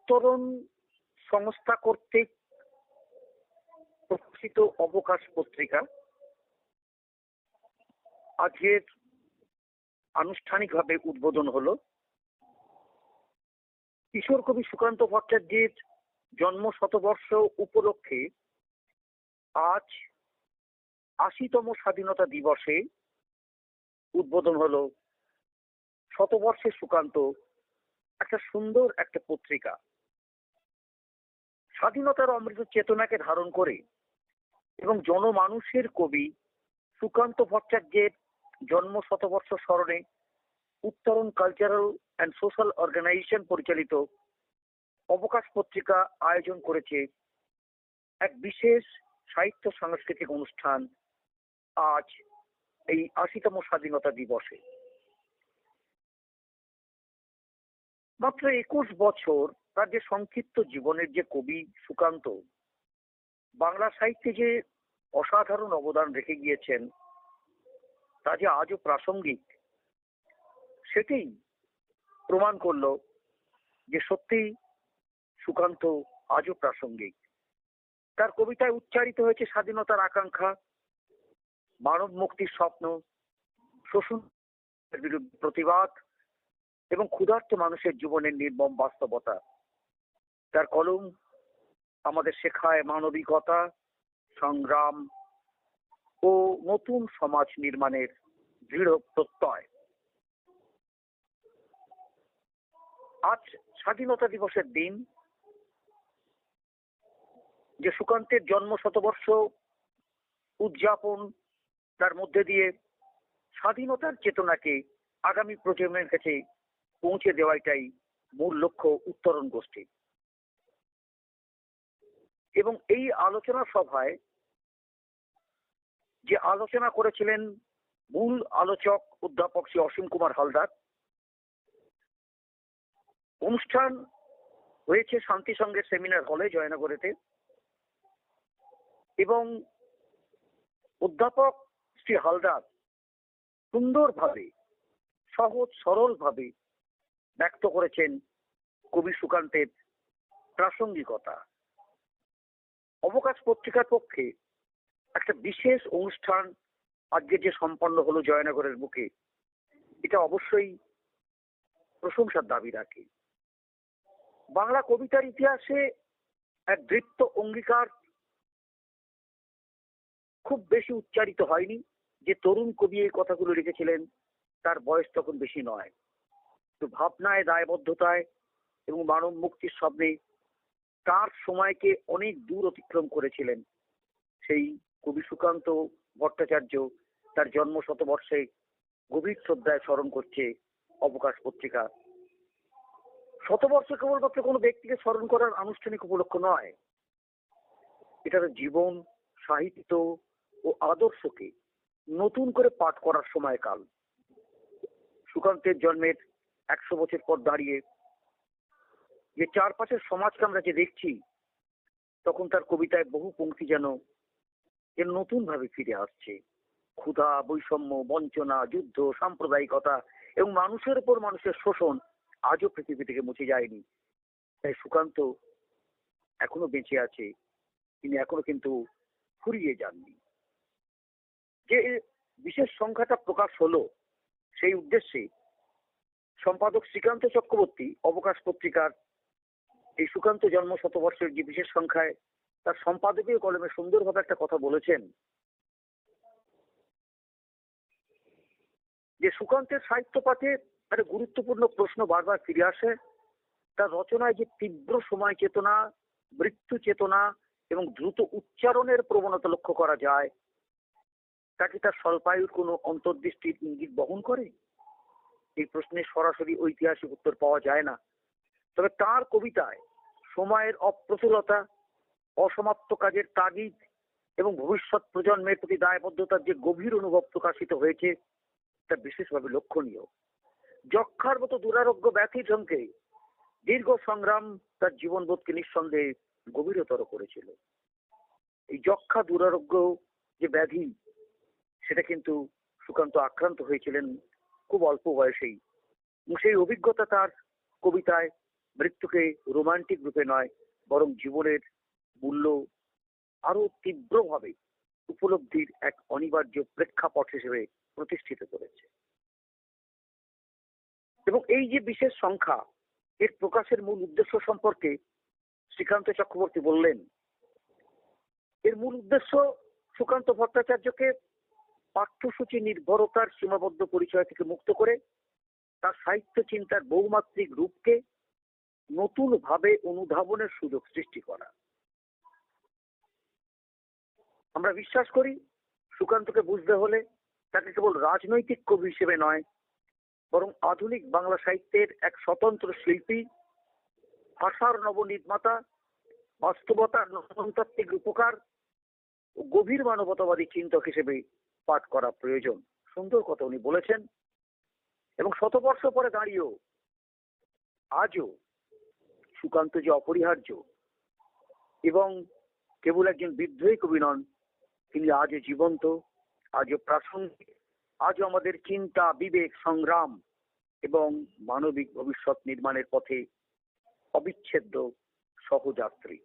উত্তরণ সংস্থা কর্তৃক প্রকাশিত অবকাশ পত্রিকা আজকের আনুষ্ঠানিকভাবে উদ্বোধন হলো। কিশোর কবি সুকান্ত ভট্টাচার্যের জন্ম শতবর্ষ উপলক্ষে আজ ৮০তম স্বাধীনতা দিবসে উদ্বোধন হলো শতবর্ষের সুকান্ত, একটা সুন্দর একটা পত্রিকা। স্বাধীনতার অমৃত চেতনাকে ধারণ করে এবং জনমানুষের কবি সুকান্ত ভট্টাচার্যের জন্ম শতবর্ষ স্মরণে উত্তরণ কালচারাল অ্যান্ড সোশ্যাল অর্গানাইজেশন পরিচালিত অবকাশ পত্রিকা আয়োজন করেছে এক বিশেষ সাহিত্য সাংস্কৃতিক অনুষ্ঠান আজ এই ৮০তম স্বাধীনতা দিবসে। মাত্র ২১ বছর তার যে সংক্ষিপ্ত জীবনের যে কবি সুকান্ত বাংলা সাহিত্যে যে অসাধারণ অবদান রেখে গিয়েছেন তা যে আজও প্রাসঙ্গিক, সেটাই প্রমাণ করলো যে সত্যি সুকান্ত আজও প্রাসঙ্গিক। তার কবিতায় উচ্চারিত হয়েছে স্বাধীনতার আকাঙ্ক্ষা, মানব মুক্তির স্বপ্ন, শোষণের বিরুদ্ধে প্রতিবাদ এবং ক্ষুধার্ত মানুষের জীবনের নির্মম বাস্তবতা। তার কলম আমাদের শেখায় মানবিকতা, সংগ্রাম ও নতুন সমাজ নির্মাণের দৃঢ় প্রত্যয়। আজ স্বাধীনতা দিবসের দিন, যে সুকান্তের জন্ম শতবর্ষ উদযাপন, তার মধ্যে দিয়ে স্বাধীনতার চেতনাকে আগামী প্রজন্মের কাছে পৌঁছে দেওয়াটাই মূল লক্ষ্য উত্তরণ গোষ্ঠী। এবং এই আলোচনা সভায় যে আলোচনা করেছিলেন মূল আলোচক অধ্যাপক শ্রী অসীম কুমার হালদার, অনুষ্ঠান হয়েছে শান্তি সংঘের সেমিনার হলে জয়নগরেতে, এবং অধ্যাপক শ্রী হালদার সুন্দরভাবে সহজ সরলভাবে ব্যক্ত করেছেন কবি সুকান্তের প্রাসঙ্গিকতা। অবকাশ পত্রিকার পক্ষে একটা বিশেষ অনুষ্ঠান আজকে যে সম্পন্ন হলো জয়নগরের বুকে, এটা অবশ্যই প্রশংসার দাবি রাখে। বাংলা কবিতার ইতিহাসে এক দৃপ্ত অঙ্গীকার খুব বেশি উচ্চারিত হয়নি। যে তরুণ কবি এই কথাগুলো লিখেছিলেন তার বয়স তখন বেশি নয়, তো ভাবনায়, দায়বদ্ধতায় এবং মানব মুক্তির স্বপ্নে তার সময়কে অনেক দূর অতিক্রম করেছিলেন সেই কবি সুকান্ত ভট্টাচার্য। তার জন্ম শতবর্ষে গভীর শ্রদ্ধায় স্মরণ করছে অবকাশ পত্রিকা। শতবর্ষ কেবলমাত্র কোনো ব্যক্তিকে স্মরণ করার আনুষ্ঠানিক উপলক্ষ নয়, এটা জীবন, সাহিত্য ও আদর্শকে নতুন করে পাঠ করার সময়কাল। সুকান্তের জন্মের ১০০ বছর পর দাঁড়িয়ে যে চারপাশের সমাজকে আমরা যে দেখছি, তখন তার কবিতায় বহু পংক্তি যেন নতুন ভাবে ফিরে আসছে। ক্ষুধা, বৈষম্য, বঞ্চনা, যুদ্ধ, সাম্প্রদায়িকতা এবং মানুষের উপর মানুষের শোষণ আজও পৃথিবী থেকে মুছে যায়নি। তাই সুকান্ত এখনো বেঁচে আছে, তিনি এখনো কিন্তু ফুরিয়ে যাননি। যে বিশেষ সংখ্যাটা প্রকাশ হলো, সেই উদ্দেশ্যে সম্পাদক শ্রীকান্ত চক্রবর্তী অবকাশ পত্রিকার এই সুকান্ত জন্ম শতবর্ষের যে বিশেষ সংখ্যায় তার সম্পাদকীয় কলমে সুন্দরভাবে একটা কথা বলেছেন, যে সুকান্তের সাহিত্য পাঠে একটা গুরুত্বপূর্ণ প্রশ্ন বারবার ফিরে আসে। তার রচনায় যে তীব্র সময় চেতনা, মৃত্যু চেতনা এবং দ্রুত উচ্চারণের প্রবণতা লক্ষ্য করা যায়, তা কি তার স্বল্পায়ুর কোনো অন্তর্দৃষ্টির ইঙ্গিত বহন করে? এই প্রশ্নের সরাসরি ঐতিহাসিক উত্তর পাওয়া যায় না। তবে তার কবিতায় সময়ের অপ্রতুলতা, অসমাপ্ত কাজের তাগিদ এবং ভবিষ্যৎ প্রজন্মের প্রতি দায়বদ্ধতার যে গভীর অনুভব প্রকাশিত হয়েছে, তা বিশেষভাবে লক্ষণীয়। যক্ষার মতো দুরারোগ্য ব্যাধি ঝঙ্কে দীর্ঘ সংগ্রাম তার জীবনবোধকে নিঃসন্দেহে গভীরতর করেছিল। এই যক্ষা দুরারোগ্য যে ব্যাধি, সেটা কিন্তু সুকান্ত আক্রান্ত হয়েছিলেন খুব অল্প বয়সেই, এবং সেই অভিজ্ঞতা তার কবিতায় মৃত্যুকে রোমান্টিক রূপে নয়, বরং জীবনের মূল্য আরো তীব্রভাবে উপলব্ধির এক অনিবার্য প্রেক্ষাপট হিসেবে প্রতিষ্ঠিত করেছে। এবং এই যে বিশেষ সংখ্যা, এর প্রকাশের মূল উদ্দেশ্য সম্পর্কে শ্রীকান্ত চক্রবর্তী বললেন, এর মূল উদ্দেশ্য সুকান্ত ভট্টাচার্যকে পাঠ্যসূচি নির্ভরতার সীমাবদ্ধ পরিচয় থেকে মুক্ত করে তার সাহিত্য চিন্তার বহুমাত্রিক রূপকে নতুন ভাবে অনুধাবনের সুযোগ সৃষ্টি করা। আমরা বিশ্বাস করি সুকান্তকে বুঝতে হলে তাকে কেবল রাজনৈতিক কবি হিসেবে নয়, বরং আধুনিক বাংলা সাহিত্যের এক স্বতন্ত্র শিল্পী, ভাষার নবনির্মাতা, বাস্তবতার নবনতাত্ত্বিক রূপকার ও গভীর মানবতাবাদী চিন্তক হিসেবে পাঠ করা প্রয়োজন। সুন্দর কথা উনি বলেছেন। এবং শতবর্ষ পরে দাঁড়িয়েও আজও সুকান্ত যে অপরিহার্য এবং কেবল একজন বিদ্রোহী কবি নন, তিনি আজও জীবন্ত, আজও প্রাসঙ্গিক, আজও আমাদের চিন্তা, বিবেক, সংগ্রাম এবং মানবিক ভবিষ্যৎ নির্মাণের পথে অবিচ্ছেদ্য সহযাত্রী।